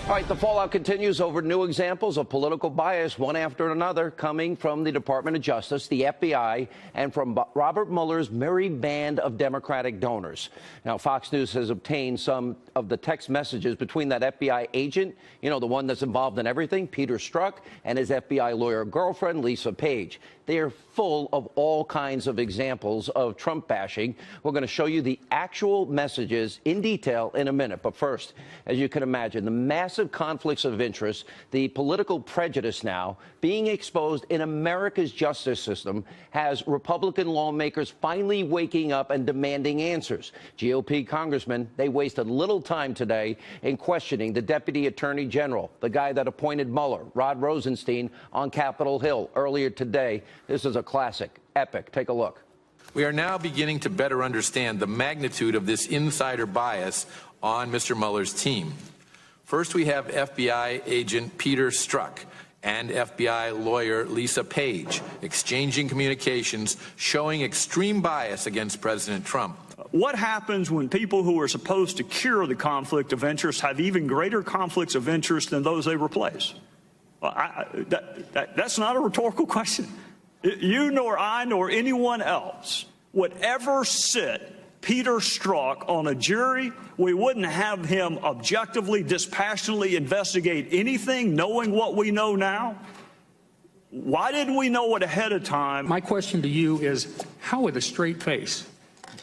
All right, the fallout continues over new examples of political bias, one after another, coming from the Department of Justice, the FBI, and from Robert Mueller's merry band of Democratic donors. Now, Fox News has obtained some of the text messages between that FBI agent, you know, the one that's involved in everything, Peter Strzok, and his FBI lawyer girlfriend, Lisa Page. They are full of all kinds of examples of Trump bashing. We're going to show you the actual messages in detail in a minute. But first, as you can imagine, the massive conflicts of interest, the political prejudice now being exposed in America's justice system has Republican lawmakers finally waking up and demanding answers. GOP congressmen, they wasted little time today in questioning the Deputy Attorney General, the guy that appointed Mueller, Rod Rosenstein, on Capitol Hill earlier today. This is a classic, epic. Take a look. We are now beginning to better understand the magnitude of this insider bias on Mr. Mueller's team. First, we have FBI agent Peter Strzok and FBI lawyer Lisa Page exchanging communications showing extreme bias against President Trump. What happens when people who are supposed to cure the conflict of interest have even greater conflicts of interest than those they replace? That's not a rhetorical question. You nor I nor anyone else would ever sit Peter Strzok on a jury. We wouldn't have him objectively, dispassionately investigate anything, knowing what we know now. Why didn't we know it ahead of time? My question to you is, how with a straight face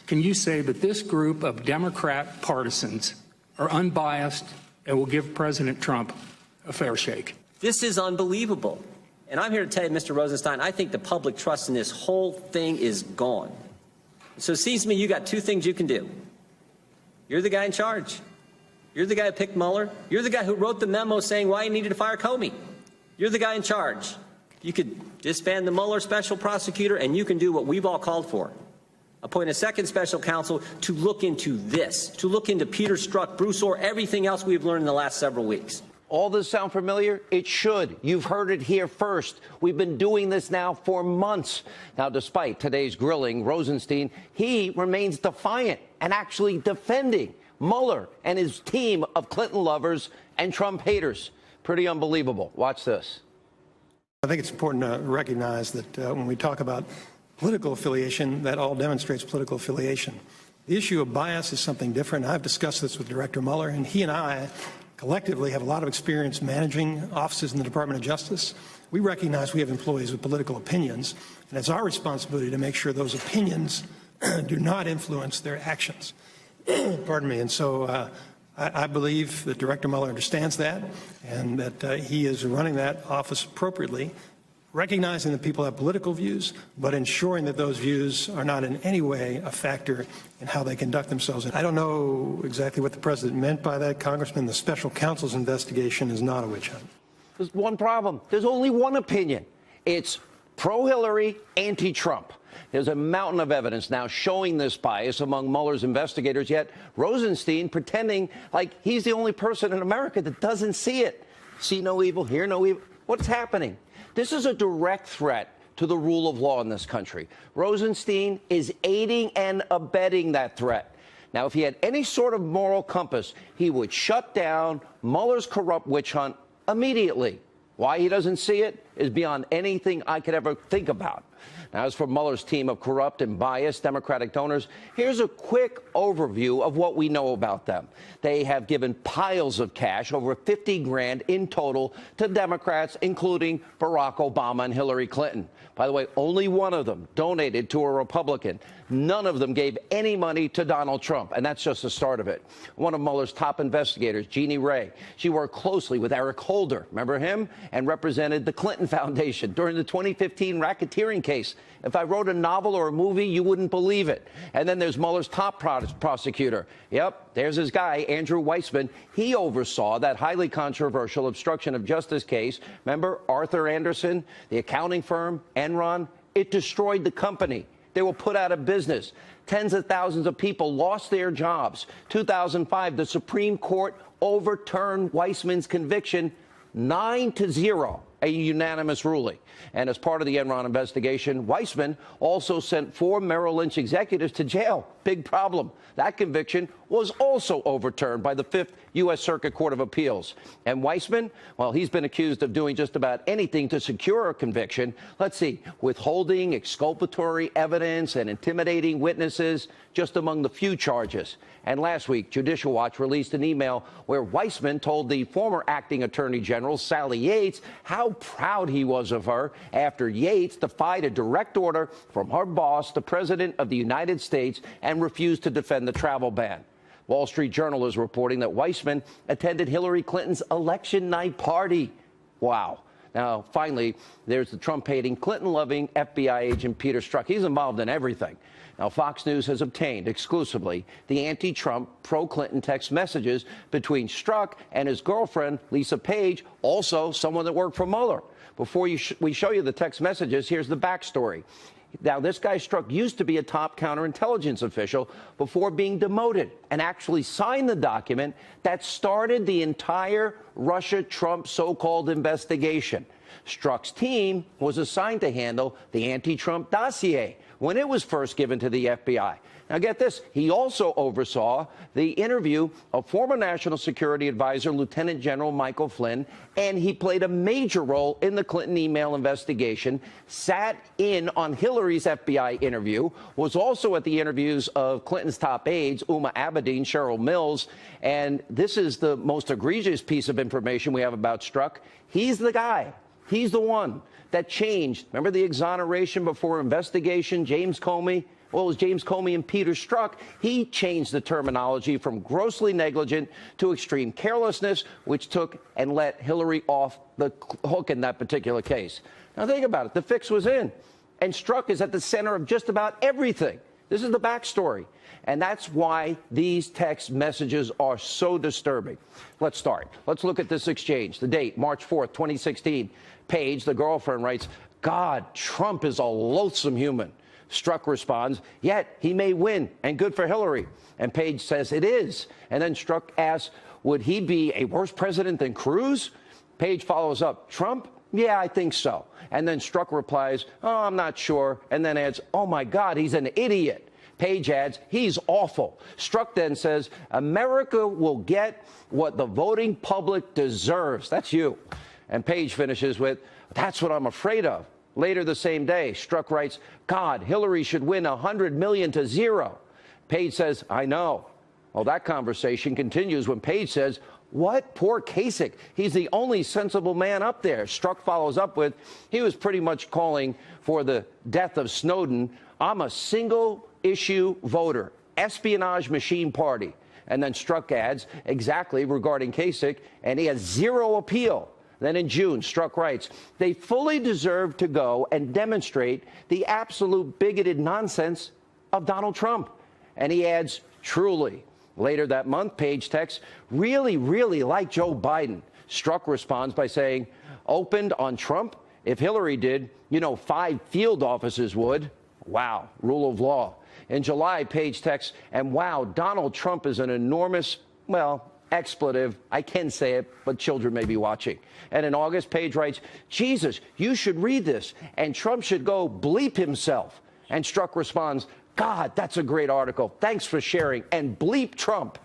can you say that this group of Democrat partisans are unbiased and will give President Trump a fair shake? This is unbelievable. And I'm here to tell you, Mr. Rosenstein, I think the public trust in this whole thing is gone. So it seems to me you got two things you can do. You're the guy in charge. You're the guy who picked Mueller. You're the guy who wrote the memo saying why he needed to fire Comey. You're the guy in charge. You could disband the Mueller special prosecutor, and you can do what we've all called for. Appoint a second special counsel to look into this, to look into Peter Strzok, Bruce Orr, everything else we've learned in the last several weeks. All this sound familiar? It should. You've heard it here first. We've been doing this now for months. Now, despite today's grilling, Rosenstein, he remains defiant and actually defending Mueller and his team of Clinton lovers and Trump haters. Pretty unbelievable. Watch this. I think it's important to recognize that when we talk about political affiliation, that all demonstrates political affiliation. The issue of bias is something different. I've discussed this with Director Mueller, and he and I collectively have a lot of experience managing offices in the Department of Justice. We recognize we have employees with political opinions, and it's our responsibility to make sure those opinions do not influence their actions. Pardon me. And so I believe that Director Mueller understands that, and that he is running that office appropriately, recognizing that people have political views, but ensuring that those views are not in any way a factor in how they conduct themselves. And I don't know exactly what the president meant by that, Congressman. The special counsel's investigation is not a witch hunt. There's one problem. There's only one opinion. It's pro-Hillary, anti-Trump. There's a mountain of evidence now showing this bias among Mueller's investigators, yet Rosenstein pretending like he's the only person in America that doesn't see it. See no evil, hear no evil. What's happening? This is a direct threat to the rule of law in this country. Rosenstein is aiding and abetting that threat. Now, if he had any sort of moral compass, he would shut down Mueller's corrupt witch hunt immediately. Why he doesn't see it is beyond anything I could ever think about. Now, as for Mueller's team of corrupt and biased Democratic donors, here's a quick overview of what we know about them. They have given piles of cash, over 50 grand in total, to Democrats, including Barack Obama and Hillary Clinton. By the way, only one of them donated to a Republican. None of them gave any money to Donald Trump, and that's just the start of it. One of Mueller's top investigators, Jeannie Ray, she worked closely with Eric Holder, remember him, and represented the Clinton Foundation during the 2015 racketeering case. If I wrote a novel or a movie, you wouldn't believe it. And then there's Mueller's top prosecutor. Yep, there's his guy, Andrew Weissman. He oversaw that highly controversial obstruction of justice case. Remember Arthur Anderson, the accounting firm, Enron? It destroyed the company. They were put out of business. Tens of thousands of people lost their jobs. 2005, the Supreme Court overturned Weissman's conviction 9-0. a unanimous ruling. And as part of the Enron investigation, Weissman also sent 4 Merrill Lynch executives to jail. Big problem. That conviction was also overturned by the 5th U.S. Circuit Court of Appeals. And Weissman, well, he's been accused of doing just about anything to secure a conviction. Let's see, withholding exculpatory evidence and intimidating witnesses, just among the few charges. And last week, Judicial Watch released an email where Weissman told the former acting attorney general, Sally Yates, how proud he was of her after Yates defied a direct order from her boss, the President of the United States, and refused to defend the travel ban. Wall Street Journal is reporting that Weissman attended Hillary Clinton's election night party. Wow. Now, finally, there's the Trump-hating, Clinton-loving FBI agent Peter Strzok. He's involved in everything. Now, Fox News has obtained exclusively the anti-Trump, pro-Clinton text messages between Strzok and his girlfriend, Lisa Page, also someone that worked for Mueller. Before we show you the text messages, here's the backstory. Now, this guy Strzok used to be a top counterintelligence official before being demoted and actually signed the document that started the entire Russia-Trump so-called investigation. Strzok's team was assigned to handle the anti-Trump dossier when it was first given to the FBI. Now, get this. He also oversaw the interview of former National Security Advisor Lieutenant General Michael Flynn, and he played a major role in the Clinton email investigation, sat in on Hillary's FBI interview, was also at the interviews of Clinton's top aides, Uma Abedin, Cheryl Mills, and this is the most egregious piece of information we have about Strzok. He's the guy. He's the one that changed. Remember the exoneration before investigation, James Comey? Well, it was James Comey and Peter Strzok. He changed the terminology from grossly negligent to extreme carelessness, which took and let Hillary off the hook in that particular case. Now, think about it. The fix was in, and Strzok is at the center of just about everything. This is the backstory, and that's why these text messages are so disturbing. Let's start. Let's look at this exchange. The date, March 4th, 2016. Page, the girlfriend, writes, God, Trump is a loathsome human. Strzok responds, yet he may win, and good for Hillary. And Page says it is. And then Strzok asks, would he be a worse president than Cruz? Page follows up, Trump? Yeah, I think so. And then Strzok replies, oh, I'm not sure. And then adds, oh, my God, he's an idiot. Page adds, he's awful. Strzok then says, America will get what the voting public deserves. That's you. And Page finishes with, that's what I'm afraid of. Later the same day, Strzok writes, God, Hillary should win 100 million to 0. Page says, I know. Well, that conversation continues when Page says, what? Poor Kasich. He's the only sensible man up there. Strzok follows up with, he was pretty much calling for the death of Snowden. I'm a single-issue voter, espionage machine party. And then Strzok adds, exactly regarding Kasich, and he has 0 appeal. Then in June, Strzok writes, they fully deserve to go and demonstrate the absolute bigoted nonsense of Donald Trump. And he adds, truly. Later that month, Page texts, really, really like Joe Biden. Strzok responds by saying, opened on Trump? If Hillary did, 5 field offices would. Wow, rule of law. In July, Page texts, and wow, Donald Trump is an enormous, expletive. I can say it, but children may be watching. And in August, Page writes, Jesus, you should read this, and Trump should go bleep himself. And Strzok responds, God, that's a great article. Thanks for sharing, and bleep Trump.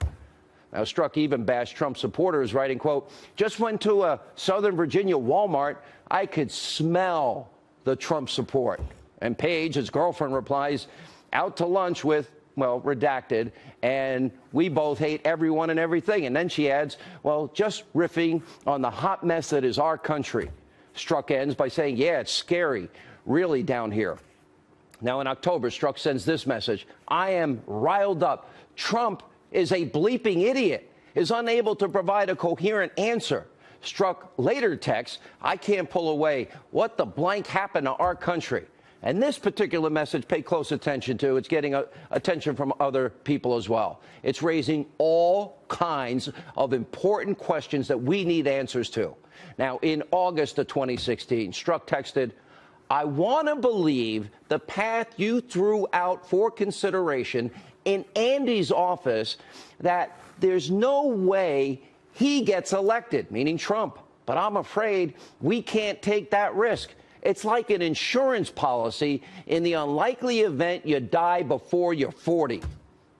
Now, Strzok even bashed Trump supporters, writing, quote, just went to a Southern Virginia Walmart. I could smell the Trump support. And Page, his girlfriend, replies, out to lunch with, redacted, and we both hate everyone and everything. And then she adds, just riffing on the hot mess that is our country. Strzok ends by saying, yeah, it's scary, really down here. Now, in October, Strzok sends this message, I am riled up. Trump is a bleeping idiot, is unable to provide a coherent answer. Strzok later texts, I can't pull away. What the blank happened to our country? And this particular message, pay close attention to. It's getting attention from other people as well. It's raising all kinds of important questions that we need answers to. Now, in August of 2016, Strzok texted, I want to believe the path you threw out for consideration in Andy's office, that there's no way he gets elected, meaning Trump. but I'm afraid we can't take that risk. It's like an insurance policy in the unlikely event you die before you're 40.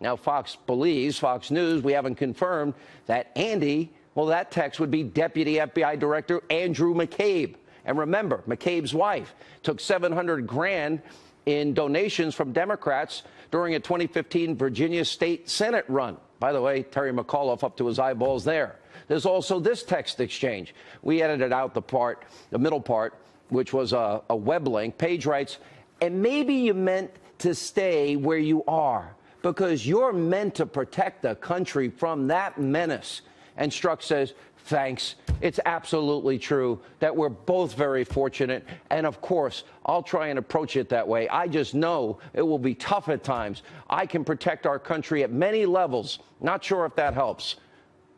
Now, Fox News, we haven't confirmed that Andy, well, that text would be Deputy FBI Director Andrew McCabe. And remember, McCabe's wife took $700,000 in donations from Democrats during a 2015 Virginia State Senate run. By the way, Terry McAuliffe up to his eyeballs there. There's also this text exchange. We edited out the middle part, which was a web link. Page writes, and maybe you meant to stay where you are because you're meant to protect the country from that menace. And Strzok says, thanks. It's absolutely true that we're both very fortunate. And of course, I'll try and approach it that way. I just know it will be tough at times. I can protect our country at many levels. Not sure if that helps.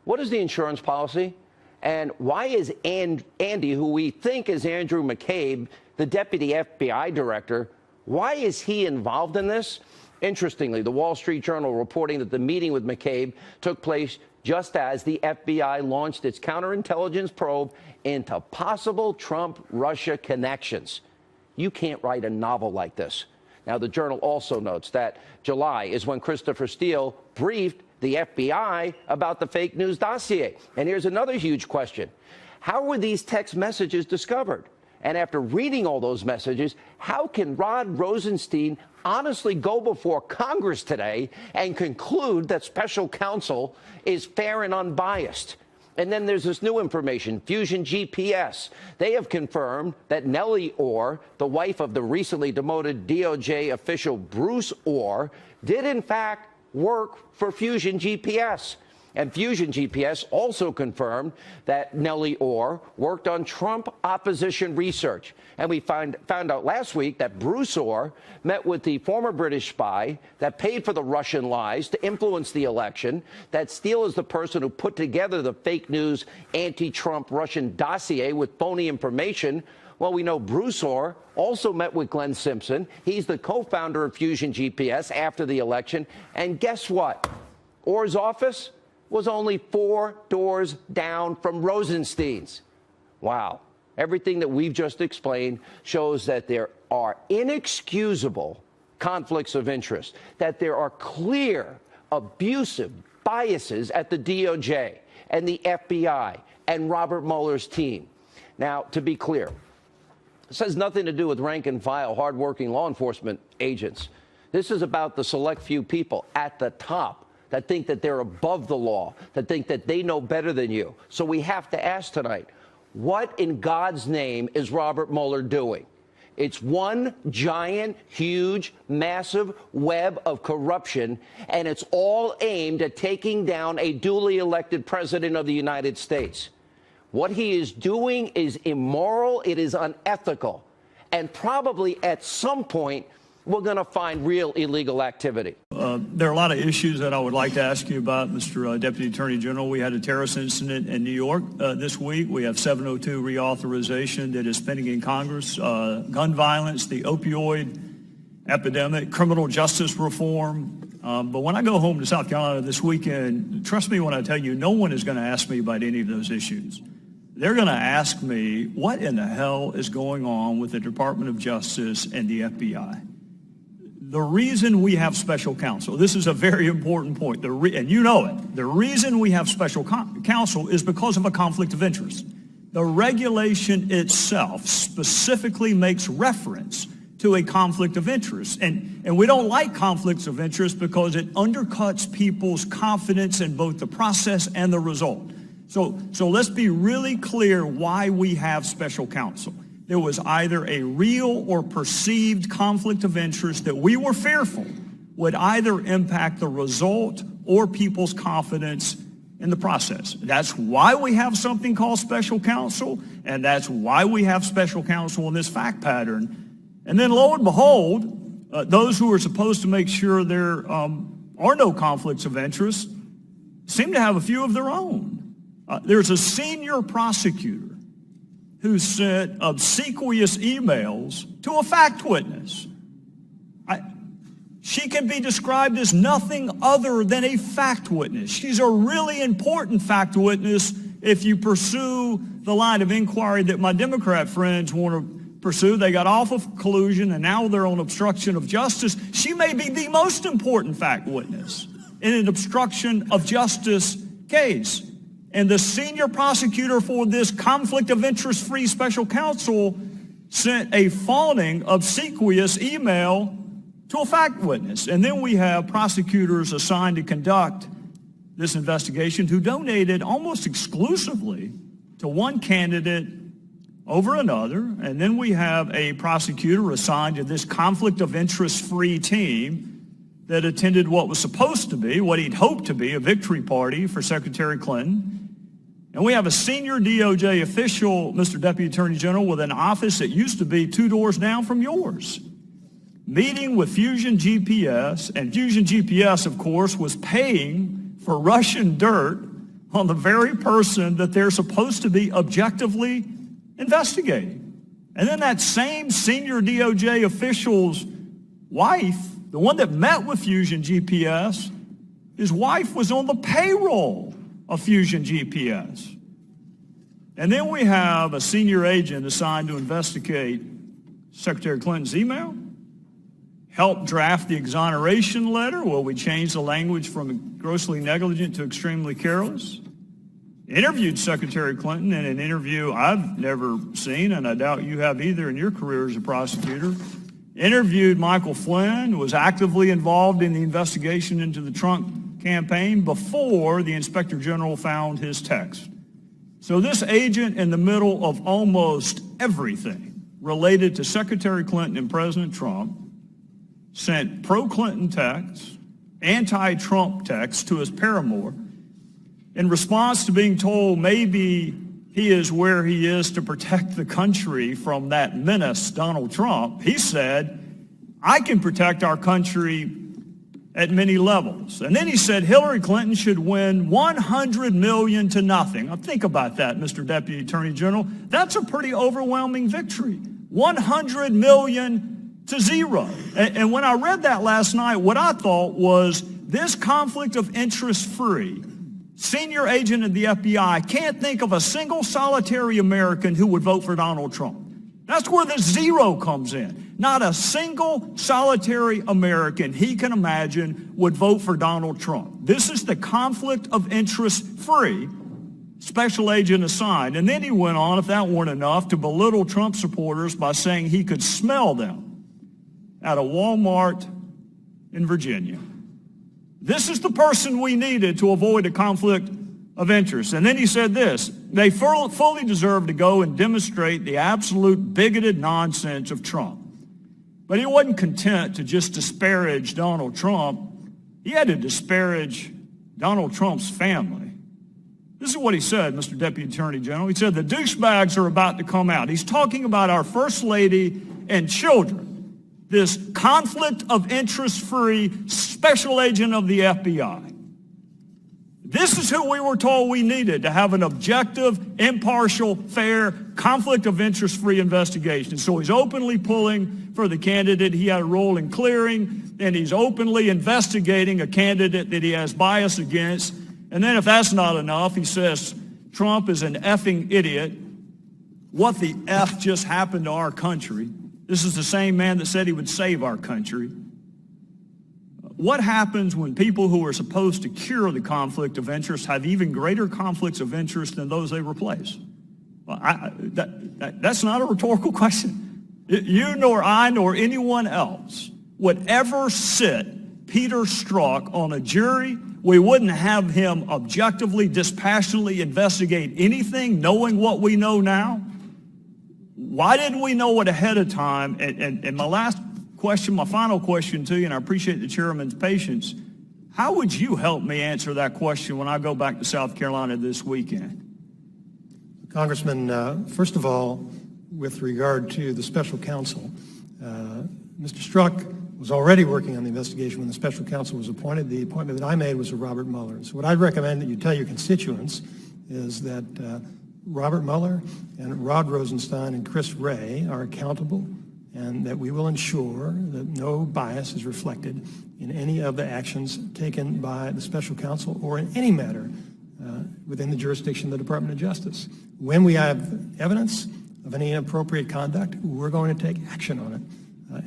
What is the insurance policy? And why is Andy, who we think is Andrew McCabe, the deputy FBI director, why is he involved in this? Interestingly, the Wall Street Journal reporting that the meeting with McCabe took place just as the FBI launched its counterintelligence probe into possible Trump-Russia connections. You can't write a novel like this. Now, the Journal also notes that July is when Christopher Steele briefed the FBI about the fake news dossier. And here's another huge question. How were these text messages discovered? And after reading all those messages, how can Rod Rosenstein honestly go before Congress today and conclude that special counsel is fair and unbiased? And then there's this new information, Fusion GPS. They have confirmed that Nellie Orr, the wife of the recently demoted DOJ official Bruce Orr, did in fact work for Fusion GPS. And Fusion GPS also confirmed that Nellie Orr worked on Trump opposition research. And we found out last week that Bruce Orr met with the former British spy that paid for the Russian lies to influence the election, that Steele is the person who put together the fake news anti-Trump Russian dossier with phony information. Well, we know Bruce Orr also met with Glenn Simpson. He's the co-founder of Fusion GPS after the election. And guess what? Orr's office was only 4 doors down from Rosenstein's. Wow. Everything that we've just explained shows that there are inexcusable conflicts of interest, that there are clear abusive biases at the DOJ and the FBI and Robert Mueller's team. Now, to be clear, this has nothing to do with rank and file, hardworking law enforcement agents. This is about the select few people at the top that think that they're above the law, that think that they know better than you. So we have to ask tonight, what in God's name is Robert Mueller doing? It's one giant, huge, massive web of corruption, and it's all aimed at taking down a duly elected president of the United States. What he is doing is immoral, it is unethical, and probably at some point we're going to find real illegal activity. There are a lot of issues that I would like to ask you about, Mr. Deputy Attorney General. We had a terrorist incident in New York this week. We have 702 reauthorization that is pending in Congress. Gun violence, the opioid epidemic, criminal justice reform. But when I go home to South Carolina this weekend, trust me when I tell you, no one is going to ask me about any of those issues. They're going to ask me, what in the hell is going on with the Department of Justice and the FBI? The reason we have special counsel, this is a very important point, and you know it, the reason we have special counsel is because of a conflict of interest. The regulation itself specifically makes reference to a conflict of interest. And we don't like conflicts of interest because it undercuts people's confidence in both the process and the result. So let's be really clear why we have special counsel. There was either a real or perceived conflict of interest that we were fearful would either impact the result or people's confidence in the process. That's why we have something called special counsel, and that's why we have special counsel in this fact pattern. And then lo and behold, those who are supposed to make sure there are no conflicts of interest seem to have a few of their own. There's a senior prosecutor who sent obsequious emails to a fact witness. She can be described as nothing other than a fact witness. She's a really important fact witness if you pursue the line of inquiry that my Democrat friends want to pursue. They got off of collusion, and now they're on obstruction of justice. She may be the most important fact witness in an obstruction of justice case. And the senior prosecutor for this conflict of interest-free special counsel sent a fawning, obsequious email to a fact witness. And then we have prosecutors assigned to conduct this investigation who donated almost exclusively to one candidate over another. And then we have a prosecutor assigned to this conflict of interest-free team that attended what was supposed to be, what he'd hoped to be, a victory party for Secretary Clinton. And we have a senior DOJ official, Mr. Deputy Attorney General, with an office that used to be 2 doors down from yours, meeting with Fusion GPS. And Fusion GPS, of course, was paying for Russian dirt on the very person that they're supposed to be objectively investigating. And then that same senior DOJ official's wife, the one that met with Fusion GPS, his wife was on the payroll of Fusion GPS. And then we have a senior agent assigned to investigate Secretary Clinton's email, help draft the exoneration letter. Well, we changed the language from grossly negligent to extremely careless. Interviewed Secretary Clinton in an interview I've never seen, and I doubt you have either in your career as a prosecutor. Interviewed Michael Flynn, was actively involved in the investigation into the Trump campaign before the Inspector General found his text. So this agent, in the middle of almost everything related to Secretary Clinton and President Trump, sent pro-Clinton texts, anti-Trump texts to his paramour, in response to being told maybe he is where he is to protect the country from that menace, Donald Trump. He said, I can protect our country at many levels. And then he said Hillary Clinton should win 100 million to nothing. Now think about that, Mr. Deputy Attorney General. That's a pretty overwhelming victory. 100 million to 0. And when I read that last night, what I thought was this conflict of interest-free senior agent of the FBI can't think of a single solitary American who would vote for Donald Trump. That's where the 0 comes in. Not a single solitary American he can imagine would vote for Donald Trump. This is the conflict of interest-free special agent assigned. And then he went on, if that weren't enough, to belittle Trump supporters by saying he could smell them at a Walmart in Virginia. This is the person we needed to avoid a conflict of interest. And then he said this, they fully deserve to go and demonstrate the absolute bigoted nonsense of Trump. But he wasn't content to just disparage Donald Trump. He had to disparage Donald Trump's family. This is what he said, Mr. Deputy Attorney General. He said the douchebags are about to come out. He's talking about our First Lady and children. This conflict of interest-free special agent of the FBI. This is who we were told we needed to have an objective, impartial, fair, conflict of interest-free investigation. So he's openly pulling for the candidate he had a role in clearing, and he's openly investigating a candidate that he has bias against. And then if that's not enough, he says Trump is an effing idiot. What the F just happened to our country? This is the same man that said he would save our country. What happens when people who are supposed to cure the conflict of interest have even greater conflicts of interest than those they replace? Well, that's not a rhetorical question. You nor I nor anyone else would ever sit Peter Strzok on a jury. We wouldn't have him objectively, dispassionately investigate anything knowing what we know now. Why didn't we know it ahead of time? And my last question, my final question to you, and I appreciate the chairman's patience, how would you help me answer that question when I go back to South Carolina this weekend? Congressman, first of all, with regard to the special counsel, Mr. Strzok was already working on the investigation when the special counsel was appointed. The appointment that I made was of Robert Mueller. So what I'd recommend that you tell your constituents is that Robert Mueller and Rod Rosenstein and Chris Wray are accountable, and that we will ensure that no bias is reflected in any of the actions taken by the special counsel or in any matter within the jurisdiction of the Department of Justice. When we have evidence of any inappropriate conduct, we're going to take action on it.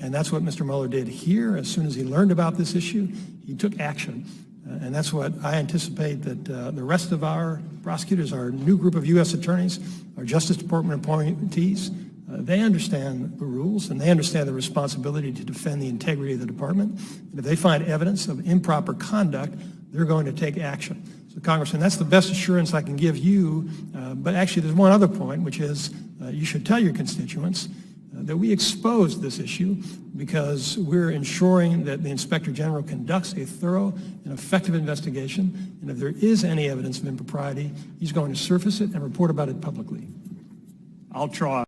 And that's what Mr. Mueller did here. As soon as he learned about this issue, he took action. And that's what I anticipate that the rest of our prosecutors, our new group of U.S. attorneys, our Justice Department appointees, they understand the rules and they understand the responsibility to defend the integrity of the department. And if they find evidence of improper conduct, they're going to take action. So, Congressman, that's the best assurance I can give you. But actually, there's one other point, which is you should tell your constituents that we exposed this issue because we're ensuring that the Inspector General conducts a thorough and effective investigation. And if there is any evidence of impropriety, he's going to surface it and report about it publicly. I'll try.